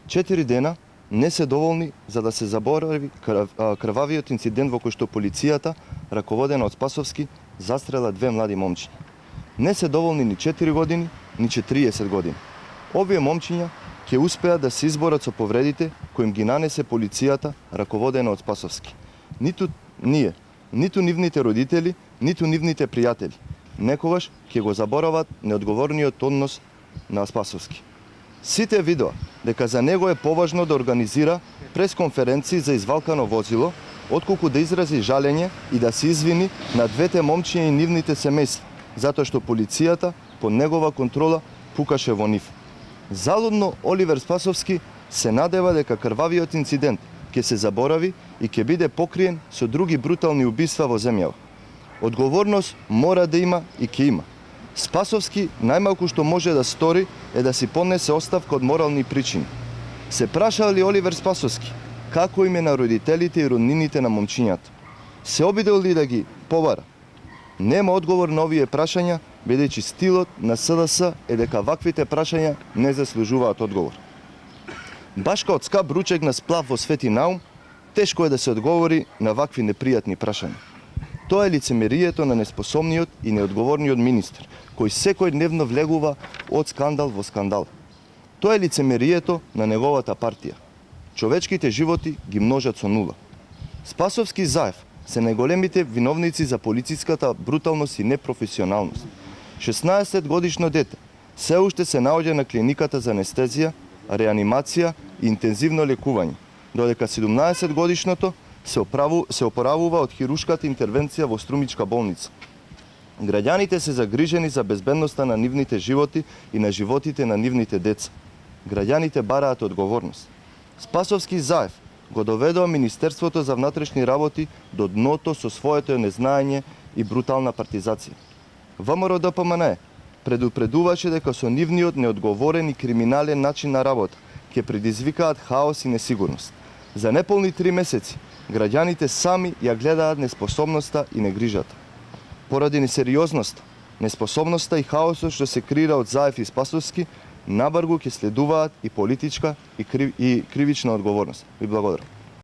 4 дена не се доволни за да се заборави крвавиот инцидент во кој што полицијата, раководена од Спасовски, застрела 2 млади момчиња. Не се доволни ни 4 години, ни 40 години. Овие момчиња ќе успеат да се изборат со повредите кои им ги нанесе полицијата, раководена од Спасовски. Ниту ние, ниту нивните родители, ниту нивните пријатели некогаш ќе го заборават неодговорниот однос на Спасовски. Сите видоа дека за него е поважно да организира пресконференции за извалкано возило, отколку да изрази жалење и да се извини на двете момчиња и нивните семејства, затоа што полицијата под негова контрола пукаше во нив. Залудно Оливер Спасовски се надева дека крвавиот инцидент ќе се заборави и ќе биде покриен со други брутални убиства во земјава. Одговорност мора да има и ќе има. Спасовски најмалку што може да стори е да си поднесе оставка од морални причини. Се прашал ли Оливер Спасовски како им е на родителите и роднините на момчињата? Се обидел ли да ги повара? Нема одговор на овие прашања, бидејќи стилот на СДС е дека ваквите прашања не заслужуваат одговор. Баш као скап ручек на сплав во Свети Наум, тешко е да се одговори на вакви непријатни прашања. Тоа е лицемерието на неспособниот и неодговорниот министер, кој секојдневно влегува од скандал во скандал. Тоа е лицемерието на неговата партија. Човечките животи ги множат со нула. Спасовски и Заев се најголемите виновници за полициската бруталност и непрофесионалност. 16 годишно дете се уште се наоѓа на клиниката за анестезија, реанимација и интензивно лекување, додека 17 годишното се опоравува од хирушката интервенција во Струмичка болница. Граѓаните се загрижени за безбедноста на нивните животи и на животите на нивните деца. Граѓаните бараат одговорност. Спасовски и Заев го доведоа Министерството за внатрешни работи до дното со своето незнаење и брутална партизација. ВМРО ДПМН предупредуваше дека со нивниот неодговорен и криминален начин на работа ќе предизвикаат хаос и несигурност. За неполни 3 месеци граѓаните сами ја гледаат неспособноста и негрижата. Поради несериозноста, неспособноста и хаосот што се креира од Заев и Спасовски, набргу ќе следуваат и политичка и кривична одговорност. Ви благодарам.